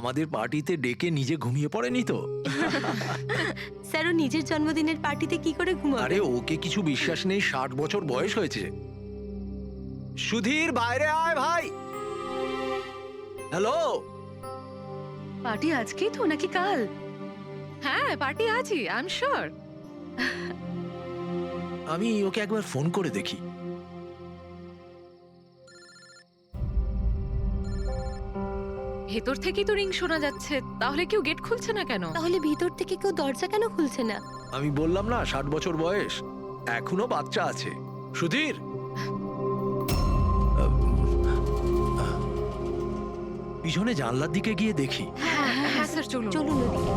আমাদের পার্টিতে ডেকে নিজে ঘুমিয়ে পড়েনি তো? স্যার ও নিজের জন্মদিনের পার্টিতে কি করে ঘুমাবে? আরে ওকে কিছু বিশ্বাস নেই, 60 বছর বয়স হয়েছে। সুধীর বাইরে আয় ভাই। হ্যালো। পার্টি আজকেই তো নাকি কাল? হ্যাঁ, পার্টি আজই, আই এম শিওর। আমি ওকে একবার ফোন করে দেখি। ভেতর থেকেই তো রিং শোনা যাচ্ছে, তাহলে কেউ গেট খুলছে না কেন? তাহলে ভিতর থেকে কেউ দরজা কেন খুলছে না? আমি বললাম না 60 বছর বয়স, এখনো বাচ্চা আছে। সুধীর, পিছনে জানলার দিকে গিয়ে দেখি। হ্যাঁ স্যার, চলুন। চলুন ওদিকে।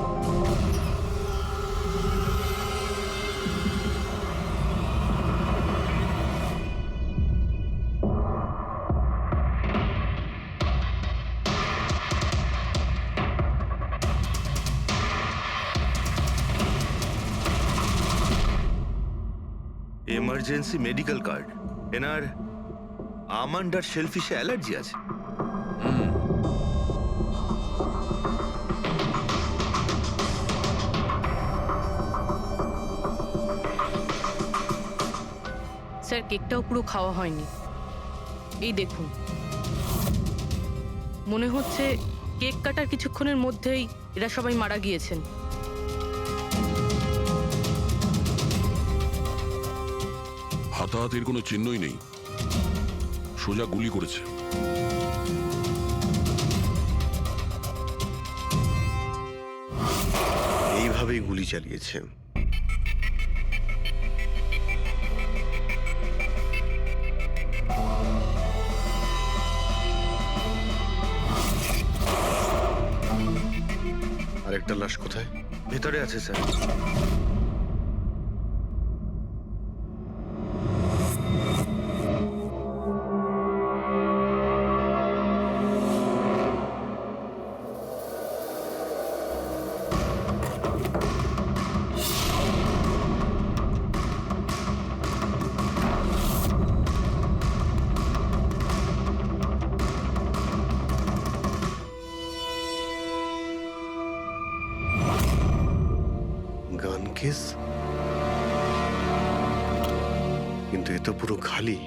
Emergency medical card. এনার আমন্ড আর শেলফিশে অ্যালার্জি আছে। স্যার, কেকটাও পুরো খাওয়া হয়নি। এই দেখুন, মনে হচ্ছে কেক কাটার কিছুক্ষণের মধ্যেই এরা সবাই মারা গিয়েছেন। হাতাহাতির কোনো চিহ্নই নেই, সোজা গুলি করেছে। এইভাবেই গুলি চালিয়েছে। আরেকটা লাশ কোথায়? ভেতরে আছে স্যার। গান কেস, কিন্তু এ তো পুরো খালি।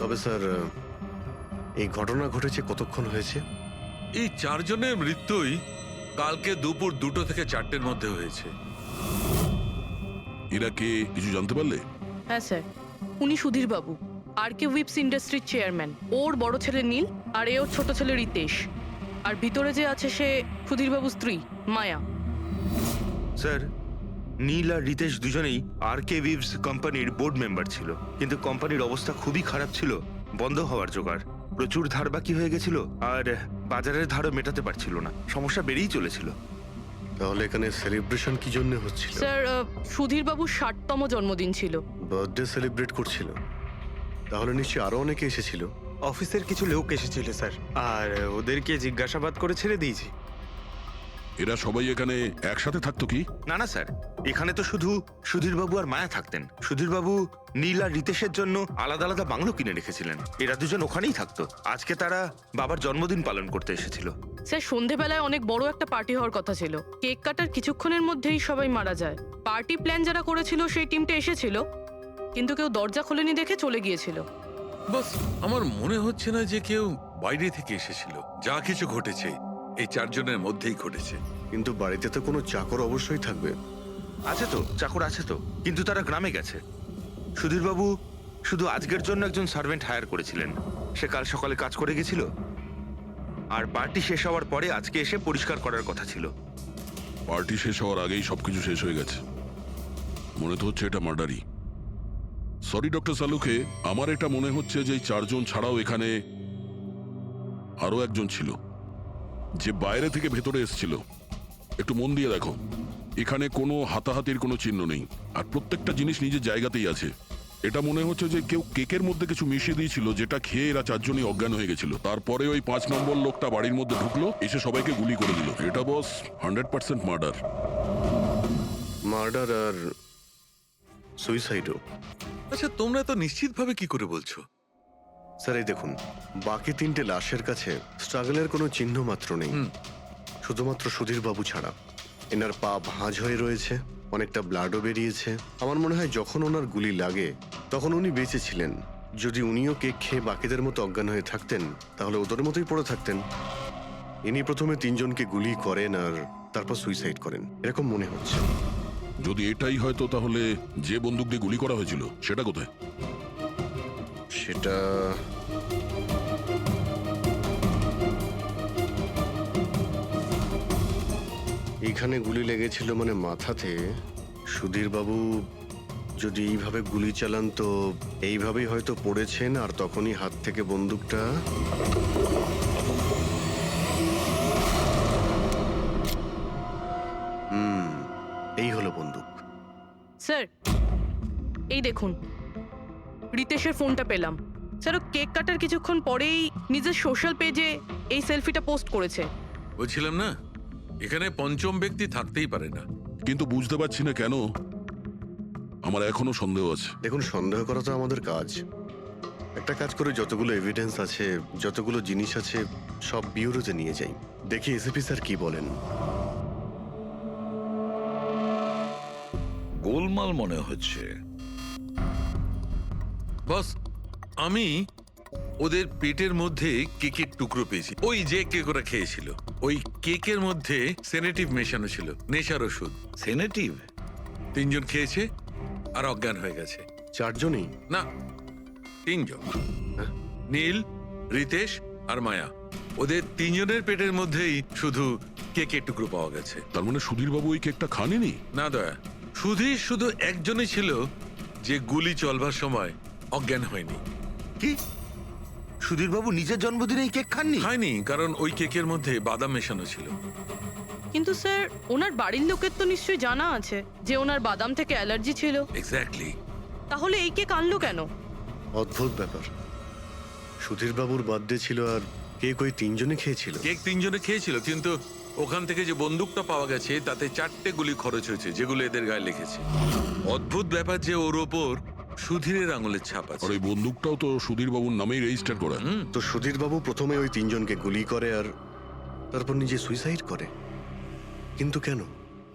তবে স্যার, এই ঘটনা ঘটেছে কতক্ষণ হয়েছে? এই 4 জনের মৃত্যুই কালকে দুপুর 2টো থেকে 4টের মধ্যে হয়েছে। এরা কে কিছু জানতে পারলে? হ্যাঁ স্যার, উনি সুধীর বাবু, আর কে উইপস ইন্ডাস্ট্রির চেয়ারম্যান। ওর বড় ছেলে নীল, আর এ ওর ছোট ছেলে রিতেশ। আর ভিতরে যে আছে সে সুধীর বাবুর স্ত্রী মায়া। স্যার, নীল আর রিতেশ দুজনেই আর কে উইভস কোম্পানির বোর্ড মেম্বার ছিল, কিন্তু কোম্পানির অবস্থা খুবই খারাপ ছিল, বন্ধ হওয়ার জোগাড়। প্রচুর ধার বাকি হয়ে গেছিল, আর বাজারের ধারও মেটাতে পারছিল না, সমস্যা বেড়েই চলেছিল। তাহলে এখানে সেলিব্রেশন কি জন্য হচ্ছিল? স্যার, সুধীর বাবুর 60তম জন্মদিন ছিল। বার্থডে সেলিব্রেট করছিল। তাহলে নিশ্চয়ই আরো অনেকে এসেছিল। অফিসের কিছু লোক এসেছিল স্যার, আর ওদেরকে জিজ্ঞাসাবাদ করে ছেড়ে দিয়েছি। এরা সবাই এখানে একসাথে থাকতো কি? না না স্যার, এখানে তো শুধু সুধীরবাবু আর মায়া থাকতেন। সুধীরবাবু নীল আর রিতেশের জন্য আলাদা আলাদা বাংলো কিনে রেখেছিলেন, এরা দুজন ওখানেই থাকতো। আজকে তারা বাবার জন্মদিন পালন করতে এসেছিল। স্যার, সন্ধেবেলায় অনেক বড় একটা পার্টি হওয়ার কথা ছিল, কেক কাটার কিছুক্ষণের মধ্যেই সবাই মারা যায়। পার্টি প্ল্যান যারা করেছিল সেই টিমটা এসেছিল, কিন্তু কেউ দরজা খোলেনি দেখে চলে গিয়েছিল। বস, আমার মনে হচ্ছে না যে কেউ বাইরে থেকে এসেছিল। যা কিছু ঘটেছে এই 4 জনের মধ্যেই ঘটেছে। কিন্তু বাড়িতে তো কোনো চাকর অবশ্যই থাকবে। আছে তো, চাকর আছে তো, কিন্তু তারা গ্রামে গেছে। সুধীরবাবু শুধু আজকের জন্য একজন সার্ভেন্ট হায়ার করেছিলেন, সে কাল সকালে কাজ করে গেছিল, আর পার্টি শেষ হওয়ার পরে আজকে এসে পরিষ্কার করার কথা ছিল। পার্টি শেষ হওয়ার আগেই সবকিছু শেষ হয়ে গেছে। মনে তো হচ্ছে এটা মার্ডারই। সরি ডক্টর সালুকে, আমার এটা মনে হচ্ছে যে এই 4 জন ছাড়াও এখানে আরো একজন ছিল, যে বাইরে থেকে ভেতরে এসেছিল। একটু মন দিয়ে দেখো, এখানে কোনো হাতাহাতির কোনো চিহ্ন নেই, আর প্রত্যেকটা জিনিস নিজের জায়গাতেই আছে। এটা মনে হচ্ছে যে কেউ কেকের মধ্যে কিছু মিশিয়ে দিয়েছিল, যেটা খেয়ে এরা 4 জনই অজ্ঞান হয়ে গেছিল। তারপরে ওই 5 নম্বর লোকটা বাড়ির মধ্যে ঢুকলো, এসে সবাইকে গুলি করে দিল। এটা বস 100% মার্ডার। মার্ডার আর সুইসাইডও। আচ্ছা, তোমরা তো নিশ্চিতভাবে কি করে বলছো? স্যার এই দেখুন, বাকি 3টে লাশের কাছে স্ট্রাগলের কোনো চিহ্ন মাত্র নেই, শুধুমাত্র সুধীর বাবু ছাড়া। এনার পা ভাঁজ হয়ে রয়েছে, অনেকটা ব্লাডও বেরিয়েছে। আমার মনে হয় যখন ওনার গুলি লাগে তখন উনি বেঁচে ছিলেন। যদি উনিও কেক খেয়ে বাকিদের মতো অজ্ঞান হয়ে থাকতেন তাহলে ওদের মতোই পড়ে থাকতেন। ইনি প্রথমে 3জনকে গুলি করেন আর তারপর সুইসাইড করেন, এরকম মনে হচ্ছে। যদি এটাই হয়তো তাহলে যে বন্দুক দিয়ে গুলি করা হয়েছিল সেটা কোথায়? সেটা এইখানে গুলি লেগেছিল মানে মাথাতে। সুধীর বাবু যদি এইভাবে গুলি চালান তো এইভাবেই হয়তো পড়েছেন আর তখনই হাত থেকে বন্দুকটা এই হলো বন্দুক। স্যার এই দেখুন, রিতেশের ফোনটা পেলাম। স্যার ও কেক কাটার কিছুক্ষণ পরেই নিজের সোশ্যাল পেজে এই সেলফিটা পোস্ট করেছে। বলছিলাম না, এখানে পঞ্চম ব্যক্তি থাকতেই পারে না। কিন্তু বুঝতে পারছি না কেন, আমার এখনো সন্দেহ আছে। দেখুন, সন্দেহ করা তো আমাদের কাজ। একটা কাজ করে যতগুলো এভিডেন্স আছে, যতগুলো জিনিস আছে, সব বিউরোতে নিয়ে যাই, দেখি এসিপি স্যার কি বলেন। গোলমাল মনে হচ্ছে। বস, আমি ওদের পেটের মধ্যে কেকের টুকরো পেয়েছি। ওই যে কেক ওরা খেয়েছিল, ওই কেকের মধ্যে সেনেটিভ মেশানো ছিল, নেশার ওষুধ। সেনেটিভ? 3 জন খেয়েছে আর অজ্ঞান হয়ে গেছে। 4জনই? না, 3 জন। নীল, রিতেশ আর মায়া, ওদের 3 জনের পেটের মধ্যেই শুধু কেকের টুকরো পাওয়া গেছে। তার মানে সুধীর বাবু ওই কেকটা খাননি? না দয়া, সুধীর শুধু একজনই ছিল যে গুলি চলবার সময় অজ্ঞান হয়নি। কি সুধীর বাবু নিজের জন্মদিনেই কেক খাননি? খায়নি, কারণ ওই কেকের মধ্যে বাদাম মেশানো ছিল। কিন্তু স্যার ওনার বাড়ির লোকের তো নিশ্চয়ই জানা আছে যে ওনার বাদাম থেকে অ্যালার্জি ছিল। এক্স্যাক্টলি। তাহলে এই কেক আনলো কেন? অদ্ভুত ব্যাপার। সুধীর বাবুর বার্থডে ছিল আর কেক ওই 3জনে খেয়েছিল। কেক 3 জনে খেয়েছিল, কিন্তু ওখান থেকে যে বন্দুকটা পাওয়া গেছে তাতে 4টে গুলি খরচ হয়েছে, যেগুলো এদের গায়ে লেগেছে। অদ্ভুত ব্যাপার যে ওর ওপর সুধীরের আঙুলের ছাপ আর আছে। ওই বন্দুকটাও তো সুধীর বাবুর নামেই রেজিস্টার করা। তো সুধীর বাবু প্রথমে ওই 3জনকে গুলি করে আর তারপর নিজে সুইসাইড করে, কিন্তু কেন?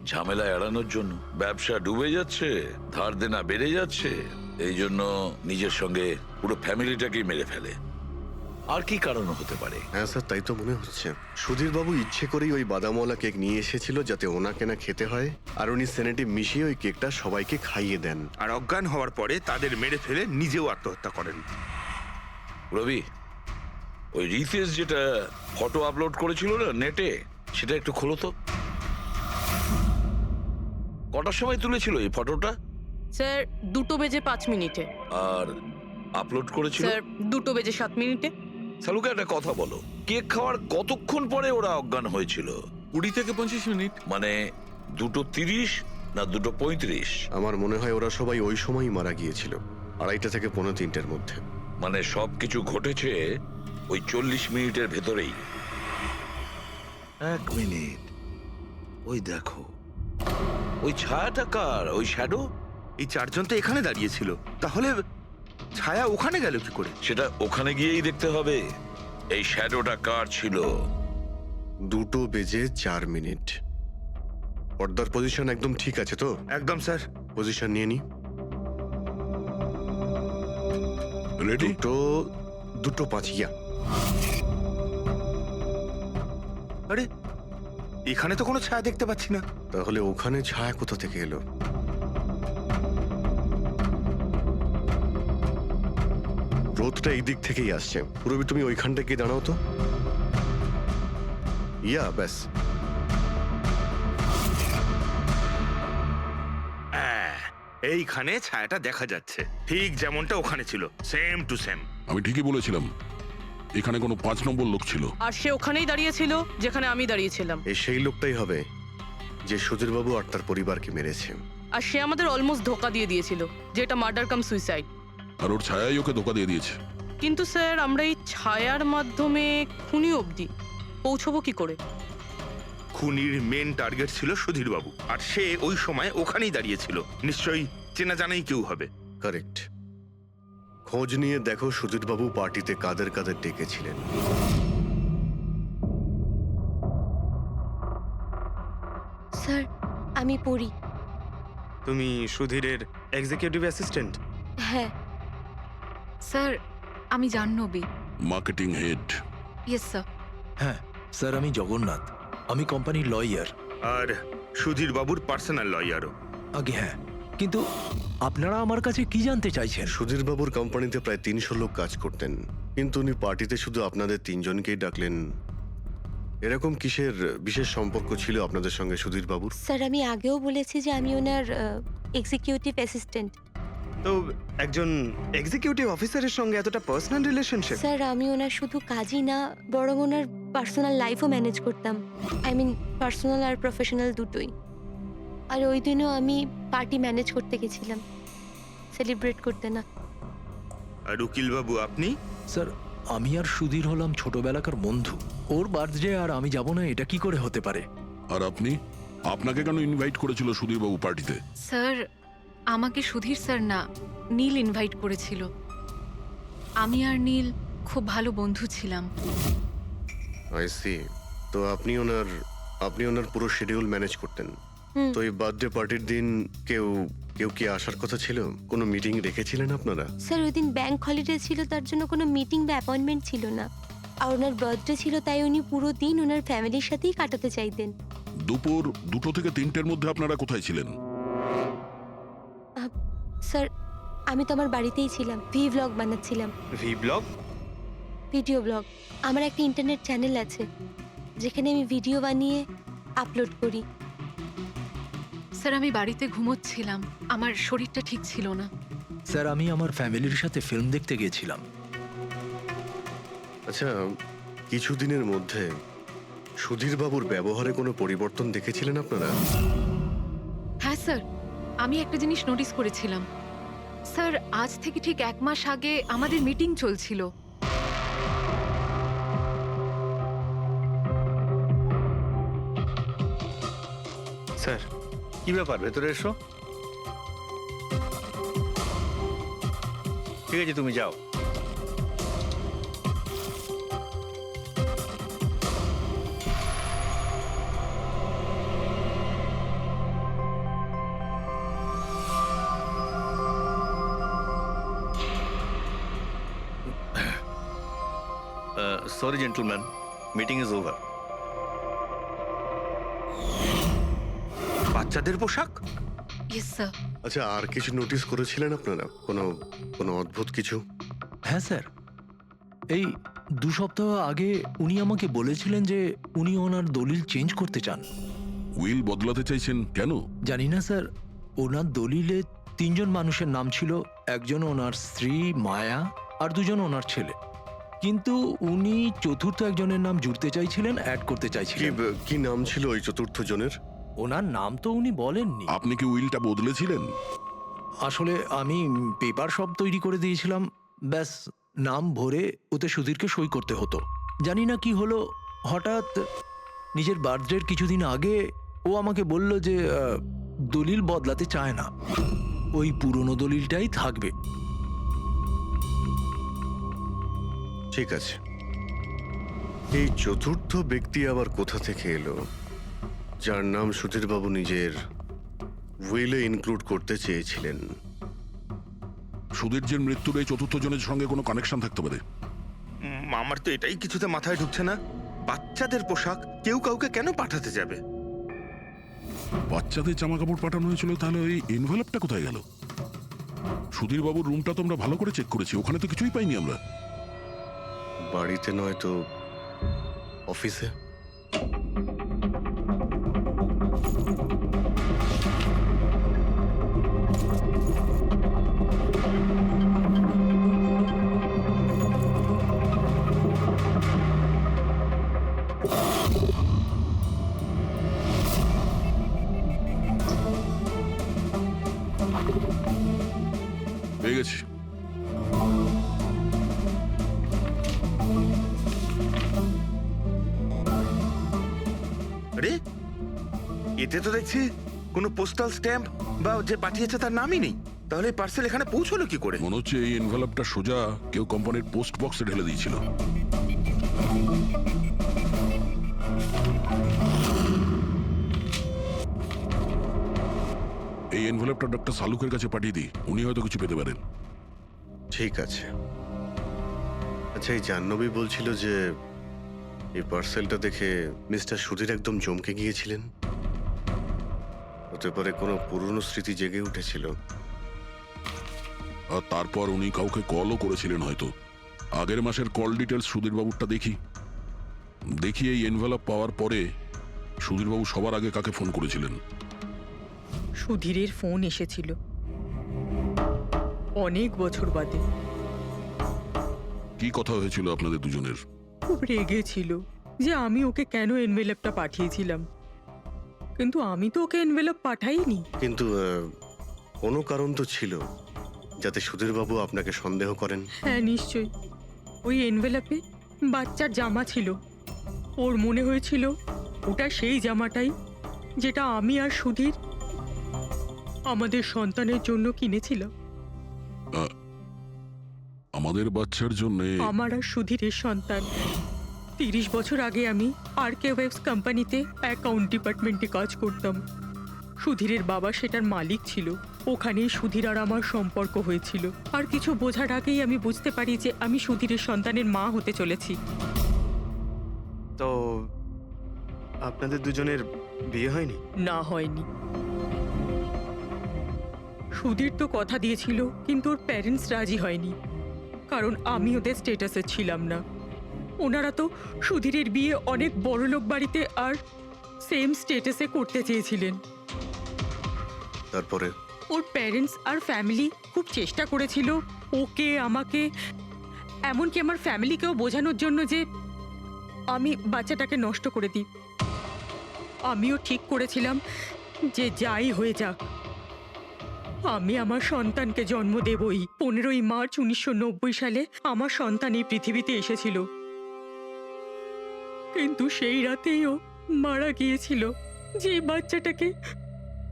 ঝামেলা এড়ানোর জন্য। ব্যবসা ডুবে যাচ্ছে, ধার দেনা বেড়ে যাচ্ছে, এই জন্য নিজের সঙ্গে পুরো ফ্যামিলিটাকেই মেরে ফেলে। আর কি কারণ হতে পারে? হ্যাঁ স্যার, তাই তো মনে হচ্ছে। সুধীর বাবু ইচ্ছে করেই ওই বাদামওয়ালা কেক নিয়ে এসেছিল যাতে ওনাকে না খেতে হয়, আর উনি সেনেটিভ মিশিয়ে ওই কেকটা সবাইকে খাইয়ে দেন। আর অজ্ঞান হওয়ার পরে তাদের মেরে ফেলে নিজেও আত্মহত্যা করেন। রবি, ওই রিতেশ যেটা ফটো আপলোড করেছিল না নেটে, সেটা একটু খোলো তো। কটার সময় তুলেছিল এই ফটোটা? স্যার 2:05 আর আপলোড করেছিল? স্যার 2:07। সালুকে একটা কথা বলো, কেক খাওয়ার কতক্ষণ পরে ওরা অজ্ঞান হয়েছিল? 20 থেকে 25 মিনিট। মানে 2:30 না 2:35? আমার মনে হয় ওরা সবাই ওই সময়ই মারা গিয়েছিল, 2:30 থেকে 3:45-এর মধ্যে। মানে সবকিছু ঘটেছে ওই 40 মিনিটের ভেতরেই। 1 মিনিট, ওই দেখো, ওই ছায়াটা কার? ওই শ্যাডো? এই 4জন তো এখানে দাঁড়িয়েছিল, তাহলে ছায়া ওখানে গেল কি করে? সেটা ওখানে গিয়েই দেখতে হবে। এই শ্যাডোটা কার ছিল? 2:04। পর্দার পজিশন একদম ঠিক আছে তো? একদম স্যার। পজিশন নিয়ে নি। রেডি? 2:05 ইয়া। আরে এখানে তো কোনো ছায়া দেখতে পাচ্ছি না। তাহলে ওখানে ছায়া কোথা থেকে এলো? রোদটা এই দিক থেকেই আসছে। পুরবি, তুমি ওইখানটা গিয়ে দাঁড়াও তো। ইয়া, ব্যাস। এইখানে ছায়াটা দেখা যাচ্ছে, ঠিক যেমনটা ওখানে ছিল, সেম টু সেম। আমি ঠিকই বলেছিলাম, এখানে কোনো 5 নম্বর লোক ছিল। আর সে ওখানেই দাঁড়িয়েছিল যেখানে আমি দাঁড়িয়েছিলাম। এই সেই লোকটাই হবে যে সুধীর বাবু আর তার পরিবারকে মেরেছে। আর সে আমাদের অলমোস্ট ধোকা দিয়ে দিয়েছিল যেটা মার্ডার কাম সুইসাইড। আর ওর ছায়াই ওকে ধোকা দিয়ে দিয়েছে। কিন্তু স্যার আমরা এই ছায়ার মাধ্যমে খুনি অবধি পৌঁছবো কি করে? খুনির মেন টার্গেট ছিল সুধীর বাবু, আর সে ওই সময় ওখানেই দাঁড়িয়েছিল। নিশ্চয়ই চেনা জানাই কেউ হবে। কারেক্ট। খোঁজ নিয়ে দেখো সুধীরবাবু পার্টিতে কাদের কাদের ডেকেছিলেন। স্যার আমি পড়ি। তুমি সুধীরের এক্সিকিউটিভ অ্যাসিস্ট্যান্ট? হ্যাঁ। স্যার আমি Jahnavi. Marketing head. Yes sir. হ্যাঁ স্যার, আমি জগন্নাথ, আমি কোম্পানির লয়ার। আর সুধীর বাবুর পার্সোনাল লয়ারও। আগে হ্যাঁ, কিন্তু আপনারা আমার কাছে কি জানতে চাইছেন? সুধীরবাবুর কোম্পানিতে প্রায় 300 লোক কাজ করতেন, কিন্তু উনি পার্টিতে শুধু আপনাদের 3 জনকেই ডাকলেন। এরকম কিসের বিশেষ সম্পর্ক ছিল আপনাদের সঙ্গে সুধীরবাবুর? স্যার আমি আগেও বলেছি যে আমি ওনার এক্সিকিউটিভ অ্যাসিস্ট্যান্ট। তো একজন এক্সিকিউটিভ অফিসারের সঙ্গে এতটা পার্সোনাল রিলেশনশিপ? স্যার আমি ওনার শুধু কাজই না, বরং ওনার পার্সোনাল লাইফও ম্যানেজ করতাম। আই মিন পার্সোনাল আর প্রফেশনাল দুটোই। আর ওই দিনও আমি পার্টি ম্যানেজ করতে গেছিলাম, সেলিব্রেট করতে না। আর উকিল বাবু আপনি? স্যার আমি আর সুধীর হলাম ছোটবেলাকার বন্ধু। ওর বার্থডে আর আমি যাব না, এটা কি করে হতে পারে? আর আপনি, আপনাকে কেন ইনভাইট করেছিল সুধীরবাবু পার্টিতে? স্যার আমাকে সুধীর স্যার না, নীল ইনভাইট করেছিল। আমি আর নীল খুব ভালো বন্ধু ছিলাম। I see. তো আপনি ওনার পুরো শিডিউল ম্যানেজ করতেন। হুম। তো এই বার্থডে পার্টির দিন কেউ কি আসার কথা ছিল? কোনো মিটিং রেখেছিলেন আপনারা? স্যার ওই দিন ব্যাংক হলিডে ছিল, তার জন্য কোনো মিটিং বা অ্যাপয়েন্টমেন্ট ছিল না। আর ওনার বার্থডে ছিল, তাই উনি পুরো দিন ওনার ফ্যামিলির সাথেই কাটাতে চাইতেন। দুপুর 2টো থেকে 3টের মধ্যে আপনারা কোথায় ছিলেন? স্যার আমি তো আমার বাড়িতেই ছিলাম, ভ্লগ বানাচ্ছিলাম। ব্লগ? Video blog. আমার একটা ইন্টারনেট চ্যানেল আছে যেখানে আমি ভিডিও বানিয়ে আপলোড করি। স্যার আমি বাড়িতে ঘুমোচ্ছিলাম, আমার শরীরটা ঠিক ছিল না। স্যার আমি আমার ফ্যামিলির সাথে ফিল্ম দেখতে গিয়েছিলাম। আচ্ছা, কিছুদিনের মধ্যে সুধীরবাবুর ব্যবহারে কোনো পরিবর্তন দেখেছিলেন আপনারা? হ্যাঁ স্যার, আমি একটা জিনিস নোটিস করেছিলাম। স্যার আজ থেকে ঠিক 1 মাস আগে আমাদের মিটিং চলছিল। স্যার কি ব্যাপার, ভেতরে এসো। ঠিক আছে, তুমি যাও। Sorry, gentlemen. Meeting is over. বাচ্চাদের পোশাক? Yes sir. আচ্ছা, আর কিছু নোটিস করেছিলেন আপনারা? কোনো অদ্ভুত কিছু? হ্যাঁ স্যার, এই 2 সপ্তাহ আগে উনি আমাকে বলেছিলেন যে উনি ওনার দলিল চেঞ্জ করতে চান। উইল বদলাতে চাইছেন কেন? জানি না স্যার, ওনার দলিলে 3 জন মানুষের নাম ছিল, একজন ওনার স্ত্রী মায়া আর 2 জন ওনার ছেলে। কিন্তু উনি চতুর্থ একজনের নাম জুড়তে চাইছিলেন, অ্যাড করতে চাইছিলেন। কি নাম ছিল ওই চতুর্থ জনের? ওনার নাম তো উনি বলেননি। আপনি কি উইলটা বদলেছিলেন? আসলে আমি পেপার সব তৈরি করে দিয়েছিলাম, ব্যাস নাম ভরে ওতে সুধীরকে সই করতে হতো। জানি না কি হলো, হঠাৎ নিজের বার্থডের কিছুদিন আগে ও আমাকে বলল যে দলিল বদলাতে চায় না, ওই পুরনো দলিলটাই থাকবে। ঠিক আছে, এই চতুর্থ ব্যক্তি আবার কোথা থেকে এলো যার নাম সুধীরবাবু নিজের উইলে ইনক্লুড করতে চেয়েছিলেন? সুধীরজির মৃত্যুর এই চতুর্থ জনের সঙ্গে কোনো কানেকশন থাকতে পারে। আমার তো এটাই কিছুতে মাথায় ঢুকছে না। বাচ্চাদের পোশাক কেউ কাউকে কেন পাঠাতে যাবে? বাচ্চাদের জামা কাপড় পাঠানো হয়েছিল, তাহলে ওই এনভেলপটা কোথায় গেল? সুধীরবাবুর রুমটা তো আমরা ভালো করে চেক করেছি, ওখানে তো কিছুই পাইনি আমরা। বাড়িতে নয় তো অফিসে? পেয়ে গেছি। আরে, এতে তো দেখছি কোনো পোস্টাল স্ট্যাম্প বা যে পাঠিয়েছে তার নামই নেই। তাহলে পার্সেল এখানে পৌঁছলো কি করে? মনে হচ্ছে এই এনভেলপটা সোজা কেউ কোম্পানির পোস্ট বক্সে ঢেলে দিয়েছিল। এই এনভেলপটা ডক্টর সালুকের কাছে পাঠিয়ে দিই, উনি হয়তো কিছু পেতে পারেন। ঠিক আছে। আচ্ছা, এই জাহ্নবী বলছিল যে এই পার্সেলটা দেখে মিস্টার সুধীর একদম চমকে গিয়েছিলেন। হতে পারে কোনো পুরনো স্মৃতি জেগে উঠেছিল। আর তারপর উনি কাউকে কলও করেছিলেন হয়তো। আগের মাসের কল ডিটেলস সুধীরবাবুরটা দেখি এই এনভেলপ পাওয়ার পরে সুধীরবাবু সবার আগে কাকে ফোন করেছিলেন? সুধীরের ফোন এসেছিল অনেক বছর বাদে। কি কথা হয়েছিল আপনাদের দুজনের? খুব রেগেছিল যে আমি ওকে কেন এনভেলপটা পাঠিয়েছিলাম, কিন্তু আমি তো ওকে এনভেলপ পাঠাইনি। কিন্তু কোনো কারণ তো ছিল যাতে সুধীরবাবু আপনাকে সন্দেহ করেন। হ্যাঁ, নিশ্চয়ই। ওই এনভেলপে বাচ্চার জামা ছিল। ওর মনে হয়েছিল ওটা সেই জামাটাই যেটা আমি আর সুধীর আমাদের সন্তানের জন্য কিনেছিলাম। আমাদের বাচ্চার জন্যে? আমার আর সুধীরের সন্তান। 30 বছর আগে আমি আরকে ওয়েবস কোম্পানিতে অ্যাকাউন্ট ডিপার্টমেন্টে কাজ করতাম। সুধীরের বাবা সেটার মালিক ছিল। ওখানেই সুধীর আর আমার সম্পর্ক হয়েছিল। আর কিছু বোঝার আগেই আমি বুঝতে পারি যে আমি সুধীরের সন্তানের মা হতে চলেছি। তো আপনাদের দুজনের বিয়ে হয়নি? না, হয়নি। সুধীর তো কথা দিয়েছিল, কিন্তু ওর প্যারেন্টস রাজি হয়নি, কারণ আমি ওদের স্টেটাসে ছিলাম না। ওনারা তো সুধীরের বিয়ে অনেক বড়লোক বাড়িতে আর সেম স্টেটাসে করতে চেয়েছিলেন। তারপরে ওর প্যারেন্টস আর ফ্যামিলি খুব চেষ্টা করেছিল ওকে, আমাকে, এমনকি আমার ফ্যামিলিকেও বোঝানোর জন্য যে আমি বাচ্চাটাকে নষ্ট করে দিই। আমিও ঠিক করেছিলাম যে যাই হয়ে যাক আমি আমার সন্তানকে জন্ম দেবই। 15ই মার্চ 1990 সালে আমার সন্তান এই পৃথিবীতে এসেছিল, কিন্তু সেই রাতেই ও মারা গিয়েছিল। যে বাচ্চাটাকে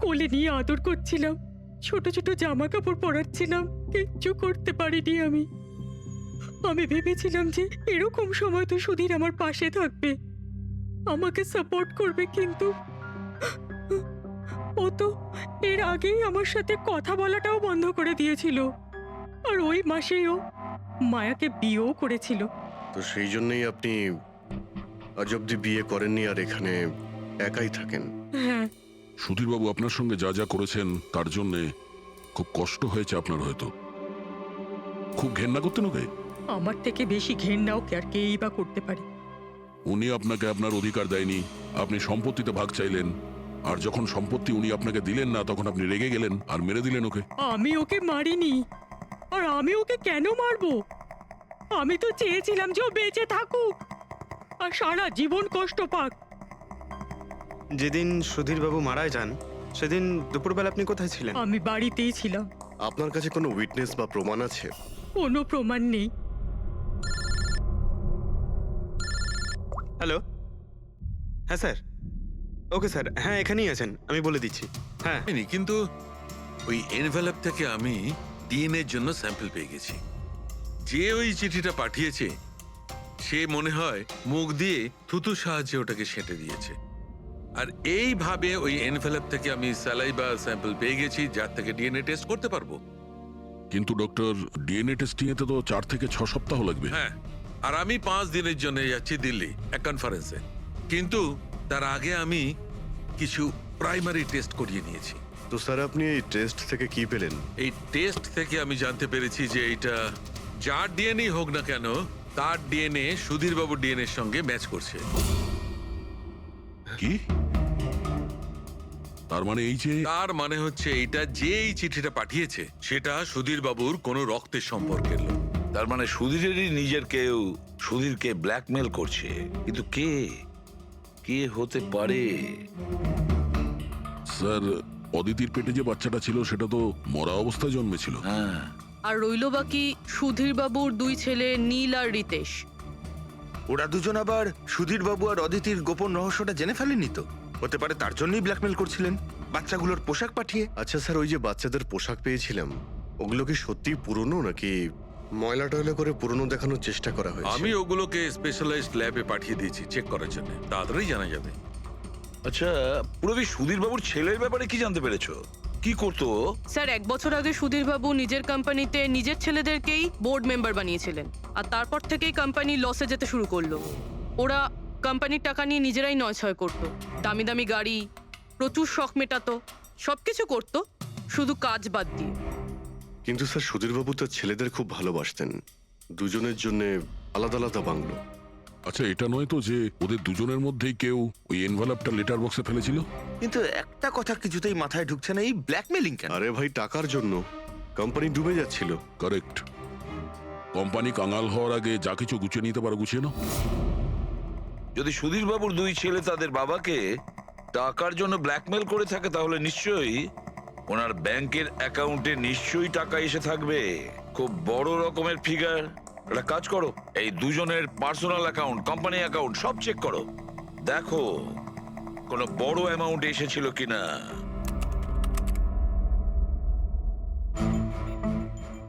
কোলে নিয়ে আদর করছিলাম, ছোট ছোট জামা কাপড় পরাচ্ছিলাম, কিচ্ছু করতে পারিনি আমি। আমি ভেবেছিলাম যে এরকম সময় তো সুধীর আমার পাশে থাকবে, আমাকে সাপোর্ট করবে, কিন্তু ও তো এর আগেই আমার সাথে কথা বলাটাও বন্ধ করে দিয়েছিল। আর ওই মাসেই ও মায়াকে বিয়েও করেছিল। তো সেই জন্যই আপনি আজ অব্দি বিয়ে করেননি আর এখানে একাই থাকেন। হ্যাঁ, সুধীরবাবু আপনার সঙ্গে যা যা করেছেন তার জন্যে খুব কষ্ট হয়েছে আপনার হয়তো। খুব ঘেন্না করতেন ওকে? আমার থেকে বেশি ঘেন্নাও কে আর কেই বা করতে পারে। উনি আপনাকে আপনার অধিকার দেয়নি, আপনি সম্পত্তিতে ভাগ চাইলেন, আর যখন সম্পত্তি উনি আপনাকে দিলেন না তখন আপনি রেগে গেলেন আর মেরে দিলেন ওকে। আমি ওকে মারিনি, আর আমি ওকে কেন মারবো? আমি তো চেয়েছিলাম যে ও বেঁচে থাকুক আর সারা জীবন কষ্ট পাক। যেদিন সুধীরবাবু মারা যান সেদিন দুপুরবেলা আপনি কোথায় ছিলেন? আমি বাড়িতেই ছিলাম। আপনার কাছে কোনো উইটনেস বা প্রমাণ আছে? কোনো প্রমাণ নেই। হ্যালো, হ্যাঁ স্যার। ওকে স্যার, হ্যাঁ এখানেই আছেন, আমি বলে দিচ্ছি। হ্যাঁ, হয়নি, কিন্তু ওই এনভেলপ থেকে আমি ডিএনএর জন্য স্যাম্পল পেয়ে গেছি। যে ওই চিঠিটা পাঠিয়েছে সে মনে হয় মুখ দিয়ে থুতুর সাহায্যে ওটাকে সেঁটে দিয়েছে। আর এইভাবে ওই এনভেলপ থেকে আমি স্যালাইভা স্যাম্পল পেয়ে গেছি, যার থেকে ডিএনএ টেস্ট করতে পারবো। কিন্তু ডক্টর, ডিএনএ টেস্টিং এতে তো 4 থেকে 6 সপ্তাহ লাগবে। হ্যাঁ, আর আমি 5 দিনের জন্য যাচ্ছি দিল্লি এক কনফারেন্সে, কিন্তু তার আগে আমি কিছু প্রাইমারি টেস্ট করিয়ে নিয়েছি। তো স্যার, আপনি এই টেস্ট থেকে কি পেলেন? এই টেস্ট থেকে আমি জানতে পেরেছি যে এটা যার ডিএনএ হোক না কেন, তার ডিএনএ সুধীরবাবুর ডিএনএ এর সঙ্গে ম্যাচ করছে। কি? তার মানে এই যে, তার মানে হচ্ছে এইটা যে এই চিঠিটা পাঠিয়েছে সেটা সুধীরবাবুর কোনো রক্তের সম্পর্কের লোক। তার মানে সুধীরেরই নিজের কেউ সুধীরকে ব্ল্যাকমেল করছে, কিন্তু কে কে হতে পারে? স্যার, অদিতির পেটে যে বাচ্চাটা ছিল সেটা তো মরা অবস্থায় জন্মেছিল। হ্যাঁ, আর রইল বাকি সুধীর বাবুর 2 ছেলে নীল আর রিতেশ। ওরা দুজন আবার সুধীর বাবু আর অদিতির গোপন রহস্যটা জেনে ফেলেনি তো? হতে পারে তার জন্যই ব্ল্যাকমেল করছিলেন, বাচ্চাগুলোর পোশাক পাঠিয়ে। আচ্ছা স্যার, ওই যে বাচ্চাদের পোশাক পেয়েছিলাম, ওগুলো কি সত্যি পুরনো নাকি ময়লা টয়লা করে পুরনো দেখানোর চেষ্টা করা হয়েছে? আমি ওগুলোকে স্পেশালাইজড ল্যাবে পাঠিয়ে দিয়েছি চেক করার জন্য, তাড়াতাড়ি জানা যাবে। আচ্ছা, পুরবি সুধীর বাবুর ছেলের ব্যাপারে কি জানতে পেরেছো? কি করতো ও? স্যার 1 বছর আগে সুধীরবাবু নিজের কোম্পানিতে নিজের ছেলেদেরকেই বোর্ড মেম্বার বানিয়েছিলেন, আর তারপর থেকেই কোম্পানি লসে যেতে শুরু করলো। ওরা কোম্পানির টাকা নিয়ে নিজেরাই নয়ছয় করতো, দামি দামি গাড়ি, প্রচুর শখ মেটাতো, সবকিছু করতো, শুধু কাজ বাদ দিয়ে। কিন্তু স্যার সুধীরবাবু তার ছেলেদের খুব ভালোবাসতেন, দুজনের জন্য আলাদা আলাদা বাংলো। আচ্ছা, এটা নয় তো যে ওদের দুজনের মধ্যেই কেউ ওই এনভেলপটা লেটার বক্সে ফেলেছিল? কিন্তু একটা কথা কিছুতেই মাথায় ঢুকছে না, এই ব্ল্যাকমেলিং কেন? আরে ভাই, টাকার জন্য। কোম্পানি ডুবে যাচ্ছিল। কারেক্ট। কোম্পানি কাঙাল হওয়ার আগে যা কিছু গুছিয়ে নিতে পারো গুছিয়ে নাও। যদি সুধীর বাবুর 2 ছেলে তাদের বাবাকে টাকার জন্য ব্ল্যাকমেল করে থাকে, তাহলে নিশ্চয়ই ওনার ব্যাংকের অ্যাকাউন্টে নিশ্চয়ই টাকা এসে থাকবে, খুব বড় রকমের ফিগার। একটা কাজ করো, এই দুজনের পার্সোনাল অ্যাকাউন্ট, কোম্পানি অ্যাকাউন্ট সব চেক করো, দেখো কোনো বড় অ্যামাউন্ট এসেছিল কিনা।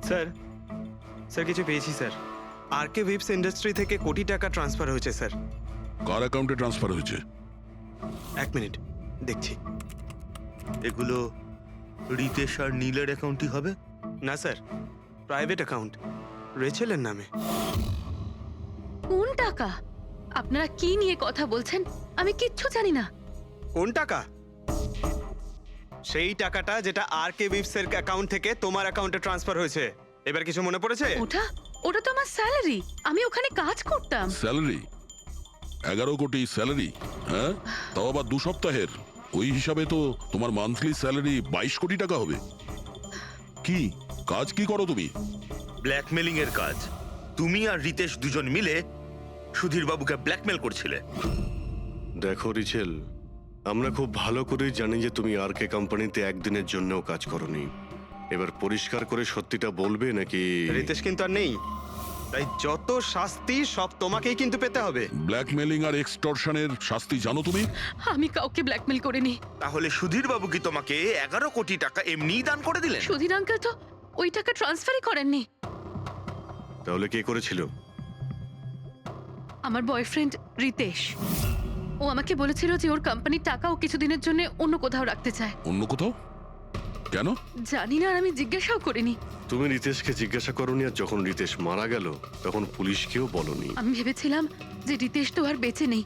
স্যার, স্যার কিছু পেয়েছি স্যার। আরকে উইপস ইন্ডাস্ট্রি থেকে কোটি টাকা ট্রান্সফার হয়েছে স্যার। কার অ্যাকাউন্টে ট্রান্সফার হয়েছে? 1 মিনিট দেখছি। এগুলো রিতেশ আর নীলের অ্যাকাউন্টই হবে? না স্যার, প্রাইভেট অ্যাকাউন্ট, রেচেলের নামে। কোন টাকা? আপনারা কি নিয়ে কথা বলছেন? আমি কিচ্ছু জানি না। কোন টাকা? সেই টাকাটা যেটা আরকে উইপস এর অ্যাকাউন্ট থেকে তোমার অ্যাকাউন্টে ট্রান্সফার হয়েছে। এবার কিছু মনে পড়েছে? ওটা তো আমার স্যালারি, আমি ওখানে কাজ করতাম। স্যালারি? 11 কোটি স্যালারি? হ্যাঁ, তাও আবার 2 সপ্তাহের। ওই হিসাবে তো তোমার মান্থলি স্যালারি 22 কোটি টাকা হবে। কি কাজ কি করো তুমি? ব্ল্যাকমেলিং এর কাজ। তুমি আর রিতেশ দুজন মিলে সুধীর বাবুকে ব্ল্যাকমেল করছিলে। দেখো রিচেল, আমরা খুব ভালো করেই জানি যে তুমি আরকে কোম্পানিতে একদিনের জন্যও কাজ করনি। এবার পরিষ্কার করে সত্যিটা বলবে নাকি? রিতেশ কিন্তু আর নেই, তাই যত শাস্তি সব তোমাকেই কিন্তু পেতে হবে। ব্ল্যাকমেলিং আর এক্সটর্শনের শাস্তি জানো তুমি? আমি কাউকে ব্ল্যাকমেল করিনি। তাহলে সুধীর বাবু কি তোমাকে 11 কোটি টাকা এমনিই দান করে দিলেন? সুধীর আঙ্কেল তো ওই টাকা ট্রান্সফারই করেননি। তাহলে কে করেছিল? আমার বয়ফ্রেন্ড রিতেশ। ও আমাকে বলেছিল যে ওর কোম্পানির টাকা ও কিছুদিনের জন্য অন্য কোথাও রাখতে চায়। অন্য কোথাও? কেন? জানি না, আর আমি জিজ্ঞাসাও করিনি। তুমি রিতেশকে জিজ্ঞাসা করনি, আর যখন রিতেশ মারা গেল তখন পুলিশকেও বলনি। আমি ভেবেছিলাম যে রিতেশ তো আর বেঁচে নেই,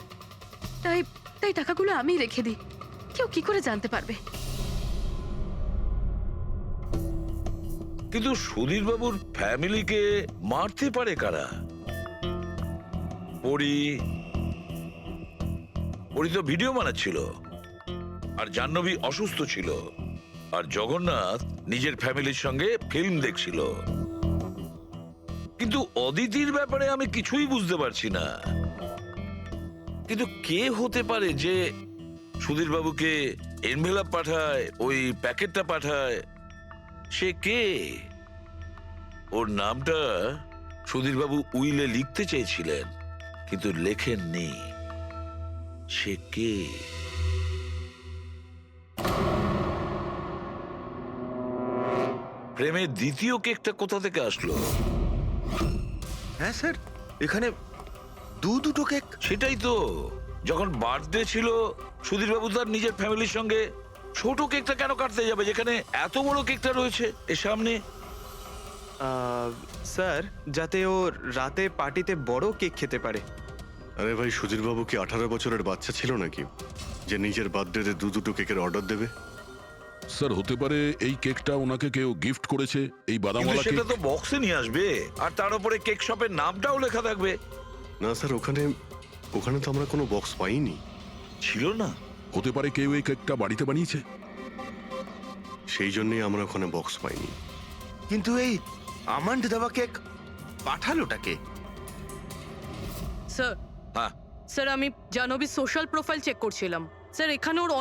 তাই তাই টাকাগুলো আমিই রেখে দিই। কেউ কি করে জানতে পারবে? কিন্তু সুধীর বাবুর ফ্যামিলিকে মারতে পারে কারা? পরি তো ভিডিও বানাচ্ছিল, আর জাহ্নবী অসুস্থ ছিল, আর জগন্নাথ নিজের ফ্যামিলির সঙ্গে ফিল্ম দেখছিল। কিন্তু অদিতির ব্যাপারে আমি কিছুই বুঝতে পারছি না। কিন্তু কে হতে পারে যে সুধীর বাবুকে এনভেলপ পাঠায়, ওই প্যাকেটটা পাঠায়? সে কে? ওর নামটা সুধীর বাবু উইলে লিখতে চেয়েছিলেন, কিন্তু লেখেননি। সে কে? প্রেমের দ্বিতীয় কেকটা কোথা থেকে আসলো? হ্যাঁ স্যার, এখানে দুটো কেক। সেটাই তো, যখন বার্থডে ছিল সুধীর বাবু তার নিজের ফ্যামিলির সঙ্গে, ছোট কেকটা কেন কাটতে যাবে যেখানে এত বড় কেকটা রয়েছে এর সামনে? স্যার, যাতে ও রাতে পার্টিতে বড় কেক খেতে পারে। আরে ভাই, সুধীরবাবু কি 18 বছরের বাচ্চা ছিল নাকি যে নিজের বার্থডেতে দুটো কেকের অর্ডার দেবে? স্যার, হতে পারে এই কেকটা ওনাকে কেউ গিফট করেছে, এই কিন্তু বাদামওয়ালা কেক। সেটা তো বক্সে নিয়ে আসবে, আর তার উপরে কেক শপের নামটাও লেখা থাকবে। না স্যার, ওখানে তো আমরা কোনো বক্স পাইনি। ছিল না? হতে পারে কেউ এই কেকটা বাড়িতে বানিয়েছে, সেই জন্যই আমরা ওখানে বক্স পাইনি। কিন্তু এই আমন্ড দেওয়া কেক পাঠালোটাকে? স্যার, হ্যাঁ, স্যার আমি জাহ্নবীর সোশ্যাল প্রোফাইল চেক করছিলাম। স্যার, এখানে ওর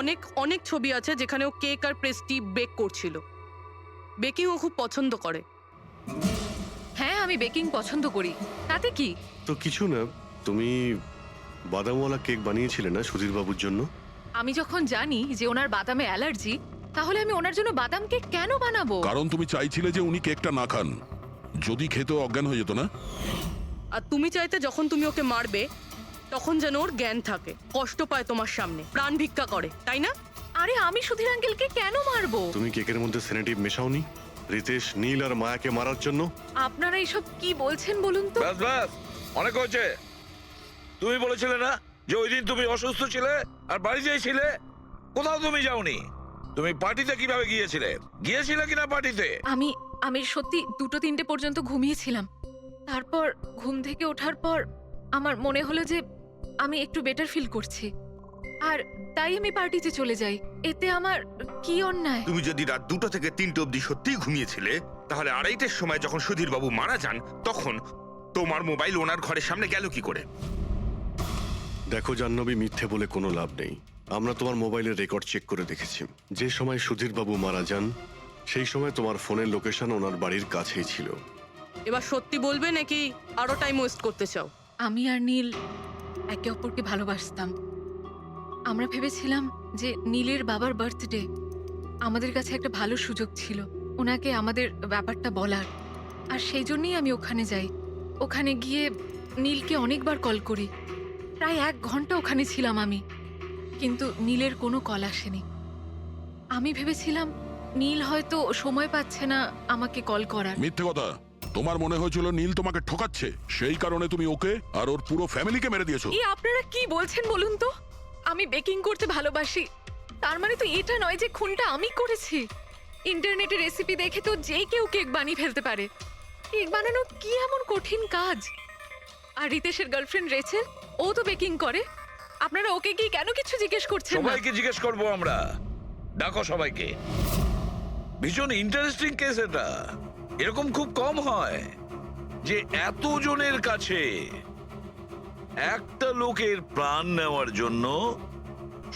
অনেক ছবি আছে যেখানে ও কেক আর পেস্ট্রি বেক করছিল। বেকিং ও খুব পছন্দ করে। হ্যাঁ, আমি বেকিং পছন্দ করি, তাতে কি? তো কিছু না, তুমি বাদামওয়ালা কেক বানিয়েছিলে না সুধীর বাবুর জন্য? আমি যখন জানি যে ওনার বাদামে অ্যালার্জি, তাহলে আমি ওনার জন্য বাদাম কেক কেন বানাবো? কারণ তুমি চাইছিলে যে উনি কেকটা না খান, যদি খেতে অজ্ঞান হয়ে যেত না। আর তুমি চাইতে যখন তুমি ওকে মারবে তখন যেন ওর জ্ঞান থাকে, কষ্ট পায় তোমার সামনে, প্রাণ ভিক্ষা করে, তাই না? আরে আমি সুধীর আঙ্কেলকে কেন মারবো? তুমি কেকের মধ্যে সেনেটিভ মেশাওনি রিতেশ, নীল আর মায়াকে মারার জন্য? আপনারা এইসব কি বলছেন বলুন তো? ব্যাস ব্যাস, অনেক হয়েছে। তুমি বলেছিলে না যে ওই দিন তুমি অসুস্থ ছিলে আর বাড়িতেই ছিলে? কোথাও তুমি যাওনি। তুমি পার্টিতে কিভাবে গিয়েছিলে কিনা পার্টিতে? আমি সত্যি 2-3 পর্যন্ত ঘুমিয়েছিলাম। তারপর ঘুম থেকে ওঠার পর আমার মনে হলো যে আমি একটু বেটার ফিল করছি, আর তাই আমি পার্টিতে চলে যাই। এতে আমার কি অন্যায়? তুমি যদি রাত 2টা থেকে 3টে অবধি সত্যিই ঘুমিয়েছিলে, তাহলে 2:30টার সময় যখন সুধীর বাবু মারা যান, তখন তোমার মোবাইল ওনার ঘরের সামনে গেল কি করে? দেখো জাহ্নবী, মিথ্যে বলে কোনো লাভ নেই। আমরা তোমার মোবাইলের রেকর্ড চেক করে দেখেছি। যে সময় সুধীর বাবু মারা যান সেই সময় তোমার ফোনের লোকেশন ওনার বাড়ির কাছেই ছিল। এবার সত্যি বলবে নাকি আরো টাইম ওয়েস্ট করতে চাও? আমি আর নীল একে অপরকে ভালোবাসতাম। আমরা ভেবেছিলাম যে নীলের বাবার বার্থডে আমাদের কাছে একটা ভালো সুযোগ ছিল ওনাকে আমাদের ব্যাপারটা বলার, আর সেই জন্যই আমি ওখানে যাই। ওখানে গিয়ে নীলকে অনেকবার কল করি, প্রায় 1 ঘন্টা ওখানে ছিলাম আমি, কিন্তু নীলের কোনো কল আসেনি। আমি ভেবেছিলাম নীল হয়তো সময় পাচ্ছে না আমাকে কল করার। মিথ্যে কথা। তোমার মনে হয়েছিল নীল তোমাকে ঠকাচ্ছে, সেই কারণে তুমি ওকে আর ওর পুরো ফ্যামিলিকে মেরে দিয়েছো। এই আপনারা কি বলছেন বলুন তো? আমি বেকিং করতে ভালোবাসি, তার মানে তো এটা নয় যে খুনটা আমি করেছি। ইন্টারনেটে রেসিপি দেখে তো যে কেউ কেক বানিয়ে ফেলতে পারে। কেক বানানো কি এমন কঠিন কাজ? আর রিতেশের গার্লফ্রেন্ড রেচেল, ও তো বেকিং করে। আপনারা ওকে কি কেন কিছু জিজ্ঞেস করছেন না? সবাইকে জিজ্ঞেস করবো আমরা। ডাকো সবাইকে। ভীষণ ইন্টারেস্টিং কেস এটা। এরকম খুব কম হয় যে এতজনের কাছে একটা লোকের প্রাণ নেওয়ার জন্য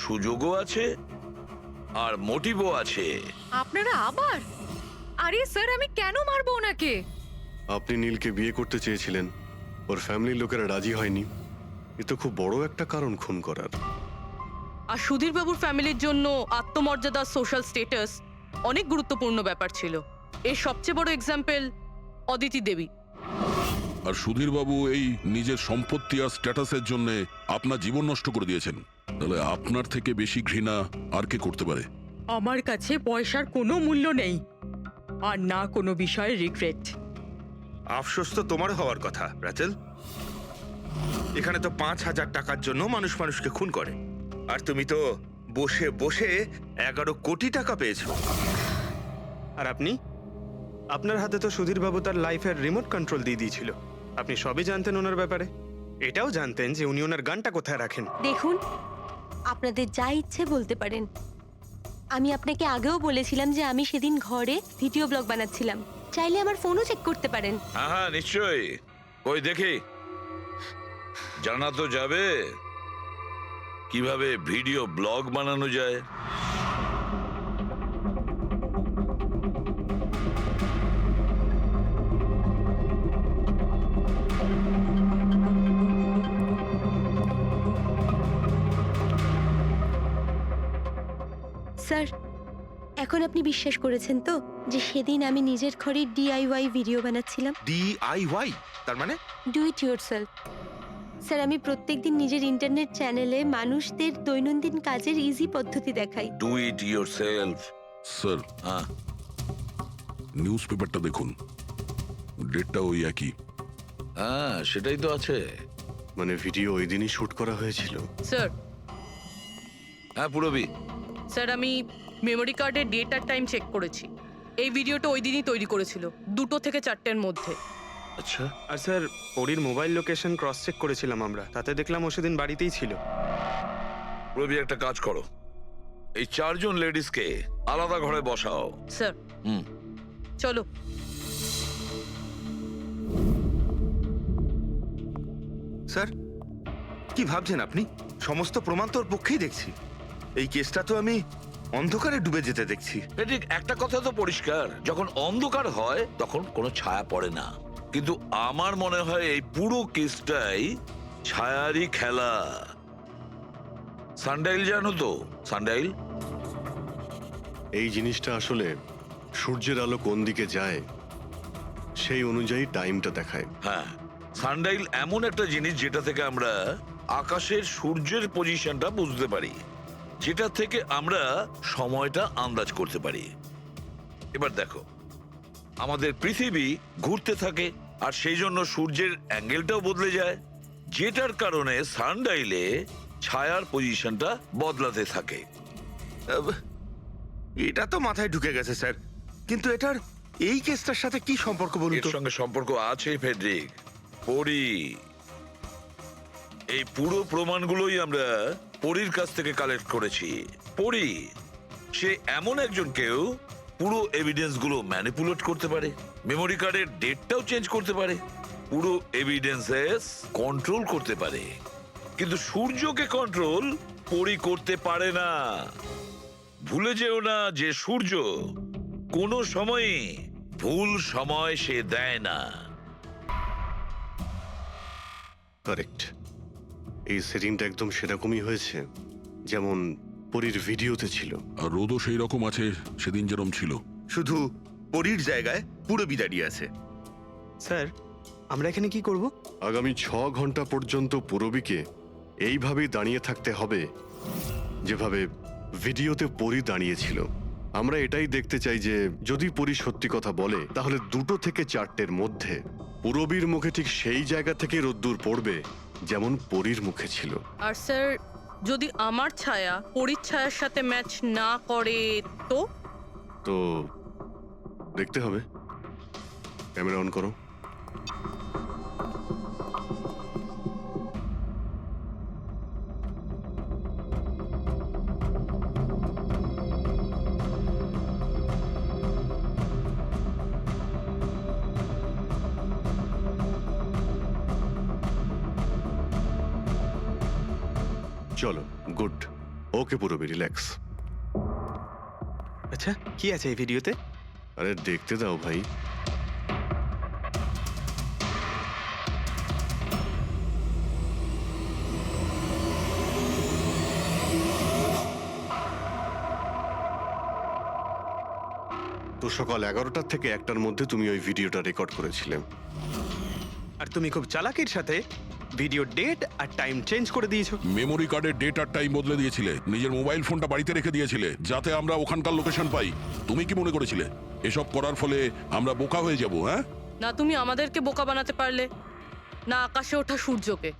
সুযোগও আছে আর মোটিভও আছে। আপনারা আবার? আরে স্যার, আমি কেন মারবো ওনাকে? আপনি নীলকে বিয়ে করতে চেয়েছিলেন, ওর ফ্যামিলির লোকেরা রাজি হয়নি। এ তো খুব বড় একটা কারণ খুন করার। আর সুধীর বাবুর ফ্যামিলির জন্য আত্মমর্যাদা, সোশ্যাল স্ট্যাটাস অনেক গুরুত্বপূর্ণ ব্যাপার ছিল। এর সবচেয়ে বড় এক্সাম্পল অদিতি দেবী। আর সুধীর বাবু এই নিজের সম্পত্তি আর স্ট্যাটাসের জন্য আপনার জীবন নষ্ট করে দিয়েছেন। তাহলে আপনার থেকে বেশি ঘৃণা আর কে করতে পারে? আমার কাছে পয়সার কোনো মূল্য নেই, আর না কোনো বিষয়ে রিগ্রেট। আফসোস তো তোমার হওয়ার কথা রাচেল। এখানে তো 5,000 টাকার জন্য মানুষ মানুষকে খুন করে, আর তুমি তো বসে বসে 11 কোটি টাকা পেয়েছো। আর আপনি? আপনার হাতে তো সুধীর বাবু তার লাইফের রিমোট কন্ট্রোল দিয়ে দিয়েছিল। আপনি সবই জানতেন ওনার ব্যাপারে। এটাও জানতেন যে উনি ওনার গানটা কোথায় রাখেন। দেখুন, আপনাদের যা ইচ্ছে বলতে পারেন। আমি আপনাকে আগেও বলেছিলাম যে আমি সেদিন ঘরে ভিডিও ব্লগ বানাচ্ছিলাম। চাইলে আমার ফোনও চেক করতে পারেন। হ্যাঁ হ্যাঁ, নিশ্চয়ই। ওই দেখি, জানা তো যাবে কিভাবে ভিডিও ব্লগ বানানো যায়। স্যার, এখন আপনি বিশ্বাস করেছেন তো যে সেদিন আমি নিজের ঘরে DIY ভিডিও বানাচ্ছিলাম? DIY তার মানে? Do it yourself. স্যার, আমি প্রত্যেকদিন নিজের ইন্টারনেট চ্যানেলে মানুষদের দৈনন্দিন কাজের ইজি পদ্ধতি দেখাই। Do it yourself. স্যার, হ্যাঁ নিউজ পেপারটা দেখুন, ডেটটা ওই একই। হ্যাঁ, সেটাই তো আছে। মানে ভিডিও ওই দিনই শুট করা হয়েছিল? স্যার, হ্যাঁ পুরবি। স্যার, আমি মেমোরি কার্ডের ডেট আর টাইম চেক করেছি। এই ভিডিওটা ওই দিনই তৈরি করেছিল, 2টো থেকে 4টের মধ্যে। আচ্ছা, আর স্যার, ওরির মোবাইল লোকেশন ক্রস চেক করেছিলাম আমরা, তাতে দেখলাম ও সেদিন বাড়িতেই ছিল। পুরবি একটা কাজ করো, এই 4 জন লেডিসকে আলাদা ঘরে বসাও। স্যার, হুম, চলো। স্যার, কি ভাবছেন আপনি? সমস্ত প্রমাণ তোর পক্ষেই দেখছি। এই কেসটা তো আমি অন্ধকারে ডুবে যেতে দেখছি। ঠিক একটা কথা তো পরিষ্কার, যখন অন্ধকার হয় তখন কোনো ছায়া পড়ে না। কিন্তু আমার মনে হয় এই পুরো কেসটাই ছায়ারই খেলা। সানডাইল জানো তো? সানডাইল এই জিনিসটা আসলে সূর্যের আলো কোন দিকে যায় সেই অনুযায়ী টাইমটা দেখায়। হ্যাঁ, সানডাইল এমন একটা জিনিস যেটা থেকে আমরা আকাশের সূর্যের পজিশনটা বুঝতে পারি, যেটা থেকে আমরা সময়টা আন্দাজ করতে পারি। এবার দেখো, আমাদের পৃথিবী ঘুরতে থাকে আর সেই জন্য সূর্যের অ্যাঙ্গেলটাও বদলে যায়, যেটার কারণে সানডাইলে ছায়ার পজিশনটা বদলাতে থাকে। এটা তো মাথায় ঢুকে গেছে স্যার, কিন্তু এটার এই কেসটার সাথে কি সম্পর্ক বলুন এর তো? সঙ্গে সম্পর্ক আছে ফেডরিক। পরি, এই পুরো প্রমাণগুলোই আমরা পরীর কাছ থেকে কালেক্ট করেছি। পরি সে এমন একজন কেউ পুরো এভিডেন্স গুলো ম্যানিপুলেট করতে পারে, মেমোরি কার্ডের ডেটটাও চেঞ্জ করতে পারে, পুরো এভিডেন্সেস কন্ট্রোল করতে পারে। কিন্তু সূর্যকে কন্ট্রোল পরি করতে পারে না। ভুলে যেও না যে সূর্য কোনো সময়ই ভুল সময় সে দেয় না। কারেক্ট। এই সেটিংটা একদম সেরকমই হয়েছে যেমন পরীর ভিডিওতে ছিল। আর রোদও সেই রকম আছে সেদিন যেরকম ছিল। শুধু পরীর জায়গায় পুরবি দাঁড়িয়ে আছে। স্যার, আমরা এখানে কি করব? আগামী 6 ঘন্টা পর্যন্ত পুরবীকে এইভাবেই দাঁড়িয়ে থাকতে হবে যেভাবে ভিডিওতে পরী দাঁড়িয়েছিল। আমরা এটাই দেখতে চাই যে যদি পরী সত্যি কথা বলে তাহলে 2 থেকে 4টের মধ্যে পুরবীর মুখে ঠিক সেই জায়গা থেকে রোদ্দুর পড়বে যেমন পরীর মুখে ছিল। আর স্যার, যদি আমার ছায়া পরীর ছায়ার সাথে ম্যাচ না করে তো? তো দেখতে হবে। ক্যামেরা অন করো। চলো, গুড। ওকে পুরবী, রিল্যাক্স। আচ্ছা, কি আছে এই ভিডিওতে? আরে দেখতে দাও ভাই। তো সকাল 11টা থেকে 1টার মধ্যে তুমি ওই ভিডিওটা রেকর্ড করেছিলে। আর তুমি খুব চালাকির সাথে ভিডিও ডেট আর টাইম চেঞ্জ করে দিয়েছো। মেমোরি কার্ডের ডেট আর টাইম বদলে দিয়েছিলে, নিজের মোবাইল ফোনটা বাড়িতে রেখে দিয়েছিলে যাতে আমরা ওখানকার লোকেশন পাই। তুমি কি মনে করেছিলে এসব করার ফলে আমরা বোকা হয়ে যাব? হ্যাঁ, না তুমি আমাদেরকে বোকা বানাতে পারলে, না আকাশে ওঠা সূর্যকে।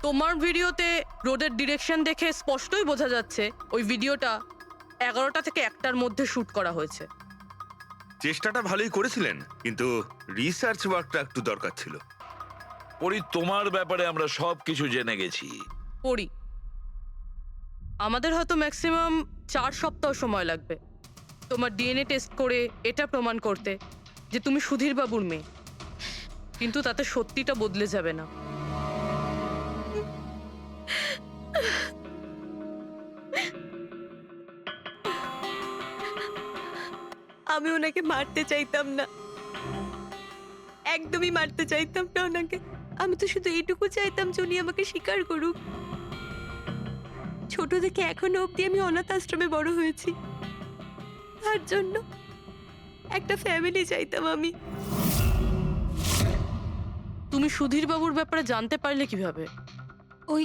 তোমার ভিডিওতে রোডের ডিরেকশন দেখে স্পষ্টই বোঝা যাচ্ছে ওই ভিডিওটা 11টা থেকে 1টার মধ্যে শুট করা হয়েছে। চেষ্টাটা ভালোই করেছিলেন, কিন্তু রিসার্চ ওয়ার্কটা একটু দরকার ছিল। পরি, তোমার ব্যাপারে আমরা সব কিছু জেনে গেছি। পড়ি, আমাদের হয়তো ম্যাক্সিমাম 4 সপ্তাহ সময় লাগবে তোমার ডিএনএ টেস্ট করে এটা প্রমাণ করতে যে তুমি সুধীর বাবুর মেয়ে। কিন্তু তাতে সত্যিটা বদলে যাবে না। আমি ওনাকে মারতে চাইতাম না, একদমই মারতে চাইতাম না ওনাকে। আমি তো শুধু এইটুকু চাইতাম যে উনি আমাকে স্বীকার করুক। ছোট থেকে এখনো অবধি আমি অনাথ আশ্রমে বড় হয়েছি, তার জন্য একটা ফ্যামিলি চাইতাম আমি। তুমি সুধীর বাবুর ব্যাপারে জানতে পারলে কিভাবে? ওই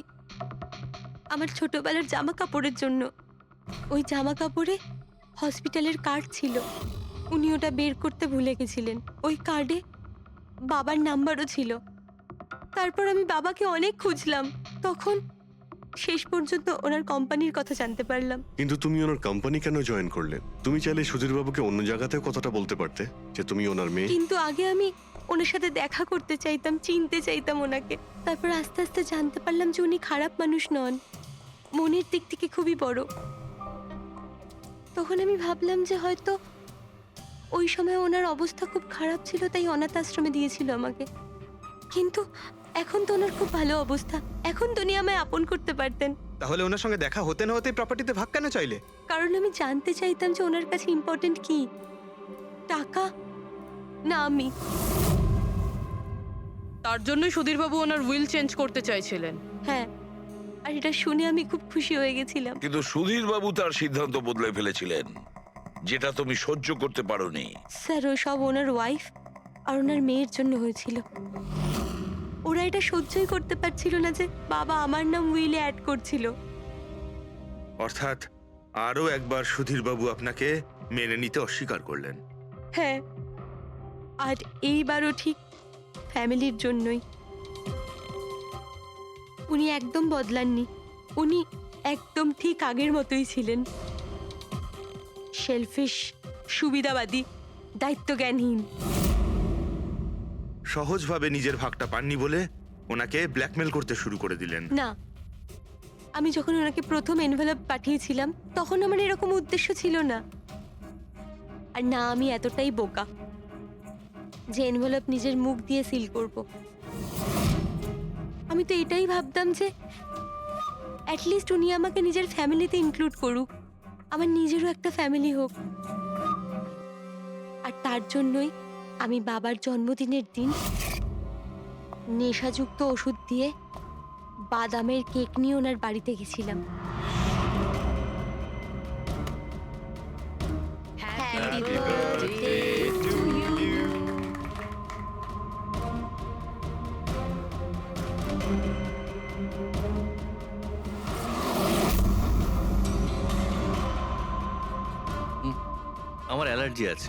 আমার ছোটবেলার জামা কাপড়ের জন্য। ওই জামা কাপড়ে হসপিটালের কার্ড ছিল, উনি ওটা বের করতে ভুলে গেছিলেন। ওই কার্ডে বাবার নাম্বারও ছিল। তারপর আমি বাবাকে অনেক খুঁজলাম, তখন শেষ পর্যন্ত ওনার কোম্পানির কথা জানতে পারলাম। কিন্তু তুমি ওনার কোম্পানি কেন জয়েন করলে? তুমি চাইলে সুধীর বাবুকে অন্য জায়গাতেও কথাটা বলতে পারতে যে তুমি ওনার মেয়ে। কিন্তু আগে আমি ওনার সাথে দেখা করতে চাইতাম, চিনতে চাইতাম ওনাকে। তারপর আস্তে আস্তে জানতে পারলাম যে উনি খারাপ মানুষ নন, মনের দিক থেকে খুবই বড়। তখন আমি ভাবলাম যে হয়তো ওই সময় ওনার অবস্থা খুব খারাপ ছিল, তাই অনাথ আশ্রমে দিয়েছিল আমাকে। কিন্তু এখন তো ওনার খুব ভালো অবস্থা, এখন তো উনি আমায় আপন করতে পারতেন। তাহলে ওনার সঙ্গে দেখা হতে না হতে প্রপার্টিতে ভাগ কেন চাইলে? কারণ আমি জানতে চাইতাম যে ওনার কাছে ইম্পর্টেন্ট কি, টাকা না আমি। তার জন্যই সুধীরবাবু ওনার উইল চেঞ্জ করতে চাইছিলেন। হ্যাঁ, আর এটা শুনে আমি খুব খুশি হয়ে গেছিলাম। কিন্তু সুধীর বাবু তার সিদ্ধান্ত বদলে ফেলেছিলেন, যেটা তুমি সহ্য করতে পারোনি। স্যার, ওসব ওনার ওয়াইফ আর ওনার মেয়ের জন্য হয়েছিল। ওরা এটা সহ্যই করতে পারছিল না যে বাবা আমার নাম উইলে অ্যাড করছিল। অর্থাৎ আরও একবার সুধীরবাবু আপনাকে মেনে নিতে অস্বীকার করলেন। হ্যাঁ, আর এইবারও ঠিক ফ্যামিলির জন্যই। উনি একদম বদলাননি, উনি একদম ঠিক আগের মতোই ছিলেন। সেলফিশ, সুবিধাবাদী, দায়িত্বজ্ঞানহীন। সহজভাবে নিজের ভাগটা পাননি বলে ওনাকে ব্ল্যাকমেল করতে শুরু করে দিলেন। না, আমি যখন ওনাকে প্রথম এনভেলপ পাঠিয়েছিলাম তখন আমার এরকম উদ্দেশ্য ছিল না। আর না আমি এতটাই বোকা যে এনভেলপ নিজের মুখ দিয়ে সিল করব। আমি তো এটাই ভাবতাম যে অ্যাটলিস্ট উনি আমাকে নিজের ফ্যামিলিতে ইনক্লুড করুক, আমার নিজেরও একটা ফ্যামিলি হোক। আর তার জন্যই আমি বাবার জন্মদিনের দিন নেশাযুক্ত ওষুধ দিয়ে বাদামের কেক নিয়ে ওনার বাড়িতে গেছিলাম। Happy birthday to you. আমার অ্যালার্জি আছে।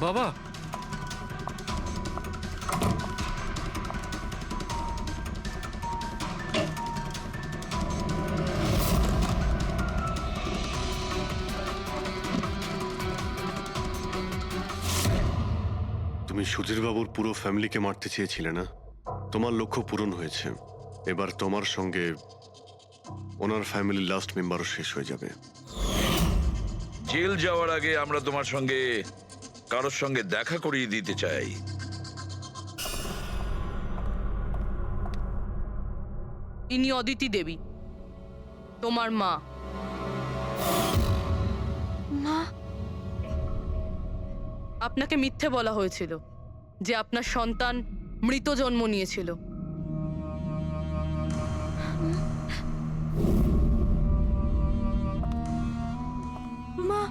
বাবা, তুমি সুধীরবাবুর পুরো ফ্যামিলিকে মারতে চেয়েছিলে না? তোমার লক্ষ্য পূরণ হয়েছে। এবার তোমার সঙ্গে ওনার ফ্যামিলির লাস্ট মেম্বারও শেষ হয়ে যাবে। জেল যাওয়ার আগে আমরা তোমার সঙ্গে কারোর সঙ্গে দেখা করিয়ে দিতে চাই। ইনি অদিতি দেবী, তোমার মা। মা, আপনাকে মিথ্যে বলা হয়েছিল যে আপনার সন্তান মৃত জন্ম নিয়েছিল। মা,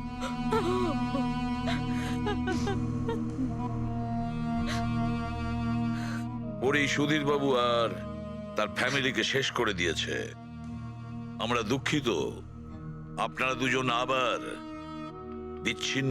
ওরই সুধীর বাবু আর তার ফ্যামিলিকে শেষ করে দিয়েছে। আমরা দুঃখিত, আপনারা দুজন আবার বিচ্ছিন্ন